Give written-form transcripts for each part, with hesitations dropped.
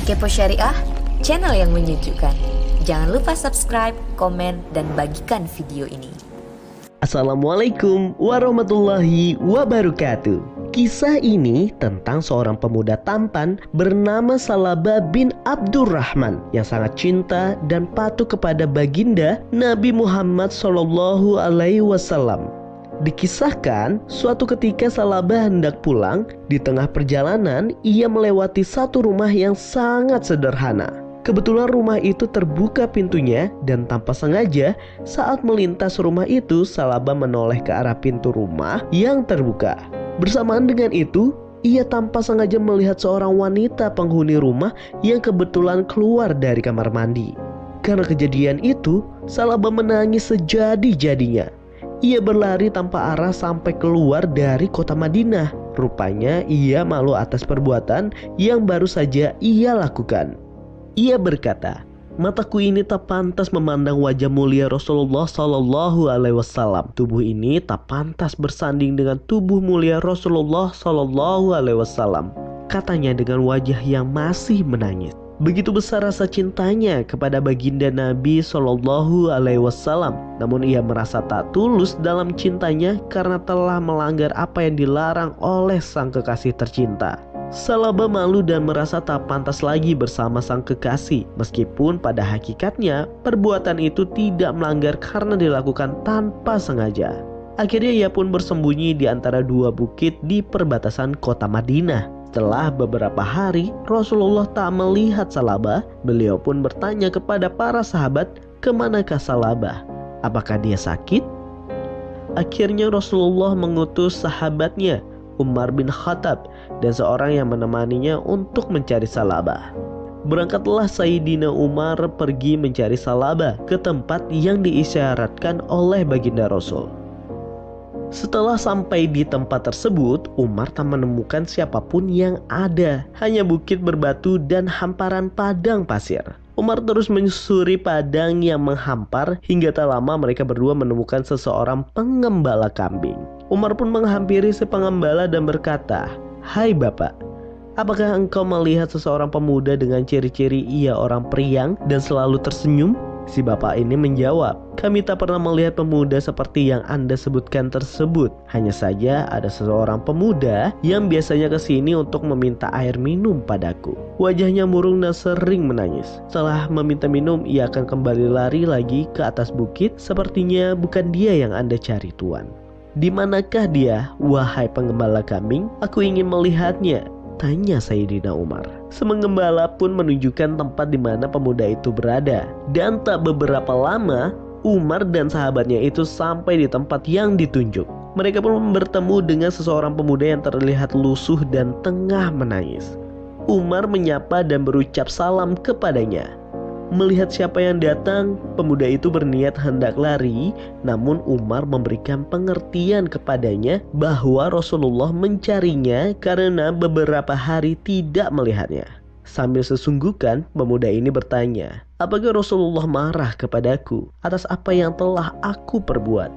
Kepo Syariah, channel yang menyejukkan. Jangan lupa subscribe, komen, dan bagikan video ini. Assalamualaikum warahmatullahi wabarakatuh. Kisah ini tentang seorang pemuda tampan bernama Salabah bin Abdurrahman yang sangat cinta dan patuh kepada baginda Nabi Muhammad SAW. Dikisahkan, suatu ketika Salabah hendak pulang. Di tengah perjalanan, ia melewati satu rumah yang sangat sederhana. Kebetulan rumah itu terbuka pintunya, dan tanpa sengaja saat melintas rumah itu, Salabah menoleh ke arah pintu rumah yang terbuka. Bersamaan dengan itu, ia tanpa sengaja melihat seorang wanita penghuni rumah yang kebetulan keluar dari kamar mandi. Karena kejadian itu, Salabah menangis sejadi-jadinya. Ia berlari tanpa arah sampai keluar dari kota Madinah. Rupanya ia malu atas perbuatan yang baru saja ia lakukan. Ia berkata, "Mataku ini tak pantas memandang wajah mulia Rasulullah SAW. Tubuh ini tak pantas bersanding dengan tubuh mulia Rasulullah SAW." Katanya dengan wajah yang masih menangis. Begitu besar rasa cintanya kepada baginda Nabi SAW. Namun ia merasa tak tulus dalam cintanya karena telah melanggar apa yang dilarang oleh sang kekasih tercinta. Salabah malu dan merasa tak pantas lagi bersama sang kekasih. Meskipun pada hakikatnya perbuatan itu tidak melanggar karena dilakukan tanpa sengaja. Akhirnya ia pun bersembunyi di antara dua bukit di perbatasan kota Madinah. Setelah beberapa hari Rasulullah tak melihat Salabah. Beliau pun bertanya kepada para sahabat, kemanakah Salabah? Apakah dia sakit? Akhirnya Rasulullah mengutus sahabatnya Umar bin Khattab dan seorang yang menemaninya untuk mencari Salabah. Berangkatlah Sayyidina Umar pergi mencari Salabah ke tempat yang diisyaratkan oleh baginda Rasul. Setelah sampai di tempat tersebut, Umar tak menemukan siapapun yang ada. Hanya bukit berbatu dan hamparan padang pasir. Umar terus menyusuri padang yang menghampar hingga tak lama mereka berdua menemukan seseorang pengembala kambing. Umar pun menghampiri si pengembala dan berkata, "Hai Bapak, apakah engkau melihat seseorang pemuda dengan ciri-ciri ia orang periang dan selalu tersenyum?" Si bapak ini menjawab, "Kami tak pernah melihat pemuda seperti yang Anda sebutkan tersebut. Hanya saja ada seseorang pemuda yang biasanya ke sini untuk meminta air minum padaku. Wajahnya murung dan sering menangis. Setelah meminta minum, ia akan kembali lari lagi ke atas bukit. Sepertinya bukan dia yang Anda cari, Tuan." "Di manakah dia, wahai pengembala kambing? Aku ingin melihatnya," tanya Sayyidina Umar. Semengembala pun menunjukkan tempat di mana pemuda itu berada. Dan tak beberapa lama, Umar dan sahabatnya itu sampai di tempat yang ditunjuk. Mereka pun bertemu dengan seseorang pemuda yang terlihat lusuh dan tengah menangis. Umar menyapa dan berucap salam kepadanya. Melihat siapa yang datang, pemuda itu berniat hendak lari, namun Umar memberikan pengertian kepadanya bahwa Rasulullah mencarinya karena beberapa hari tidak melihatnya. Sambil sesungguhkan, pemuda ini bertanya, "Apakah Rasulullah marah kepadaku atas apa yang telah aku perbuat?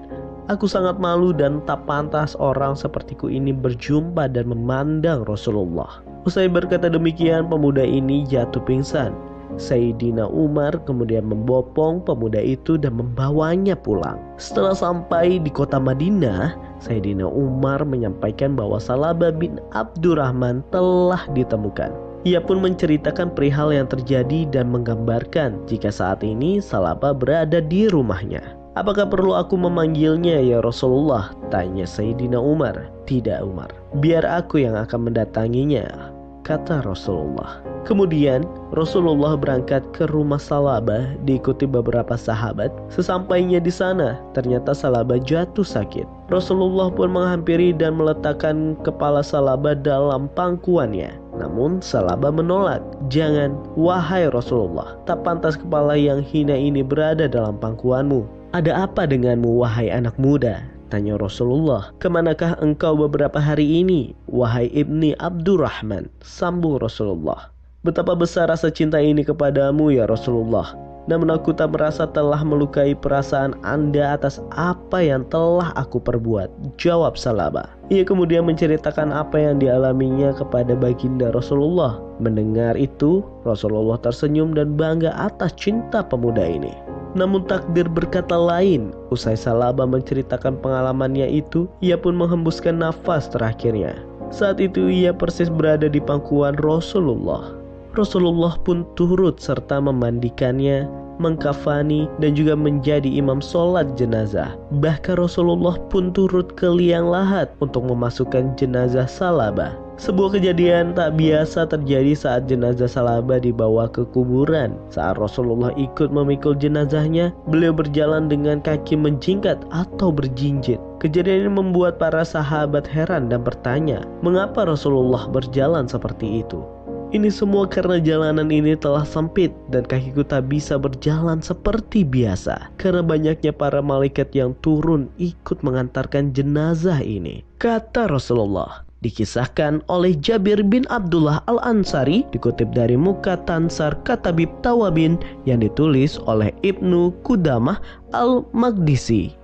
Aku sangat malu dan tak pantas orang sepertiku ini berjumpa dan memandang Rasulullah." Usai berkata demikian, pemuda ini jatuh pingsan. Sayyidina Umar kemudian membopong pemuda itu dan membawanya pulang. Setelah sampai di kota Madinah, Sayyidina Umar menyampaikan bahwa Salabah bin Abdurrahman telah ditemukan. Ia pun menceritakan perihal yang terjadi dan menggambarkan jika saat ini Salabah berada di rumahnya. "Apakah perlu aku memanggilnya ya Rasulullah?" tanya Sayyidina Umar. "Tidak Umar, biar aku yang akan mendatanginya," kata Rasulullah. Kemudian Rasulullah berangkat ke rumah Salabah diikuti beberapa sahabat. Sesampainya di sana, ternyata Salabah jatuh sakit. Rasulullah pun menghampiri dan meletakkan kepala Salabah dalam pangkuannya. Namun Salabah menolak. "Jangan, wahai Rasulullah, tak pantas kepala yang hina ini berada dalam pangkuanmu. Ada apa denganmu, wahai anak muda?" tanya Rasulullah. "Kemanakah engkau beberapa hari ini, wahai ibni Abdurrahman?" sambung Rasulullah. "Betapa besar rasa cinta ini kepadamu ya Rasulullah. namun aku tak merasa telah melukai perasaan Anda atas apa yang telah aku perbuat, jawab Salabah. Ia kemudian menceritakan apa yang dialaminya kepada baginda Rasulullah. Mendengar itu, Rasulullah tersenyum dan bangga atas cinta pemuda ini. Namun takdir berkata lain. Usai Salabah menceritakan pengalamannya itu, ia pun menghembuskan nafas terakhirnya. Saat itu ia persis berada di pangkuan Rasulullah. Rasulullah pun turut serta memandikannya, mengkafani, dan juga menjadi imam sholat jenazah. Bahkan Rasulullah pun turut ke liang lahat untuk memasukkan jenazah Salabah. Sebuah kejadian tak biasa terjadi saat jenazah Salabah dibawa ke kuburan. Saat Rasulullah ikut memikul jenazahnya, beliau berjalan dengan kaki menjingkat atau berjinjit. Kejadian ini membuat para sahabat heran dan bertanya, mengapa Rasulullah berjalan seperti itu? Ini semua karena jalanan ini telah sempit dan kakiku tak bisa berjalan seperti biasa karena banyaknya para malaikat yang turun ikut mengantarkan jenazah ini, kata Rasulullah. Dikisahkan oleh Jabir bin Abdullah Al-Ansari, dikutip dari Mukatansar Katabib Tawabin yang ditulis oleh Ibnu Qudamah Al-Maqdisi.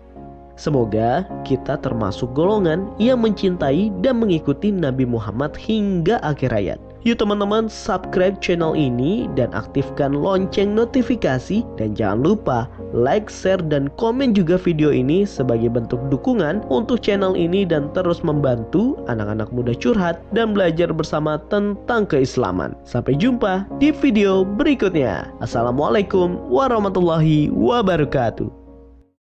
Semoga kita termasuk golongan yang mencintai dan mengikuti Nabi Muhammad hingga akhir hayat. Yuk teman-teman, subscribe channel ini dan aktifkan lonceng notifikasi. Dan jangan lupa like, share, dan komen juga video ini sebagai bentuk dukungan untuk channel ini dan terus membantu anak-anak muda curhat dan belajar bersama tentang keislaman. Sampai jumpa di video berikutnya. Assalamualaikum warahmatullahi wabarakatuh.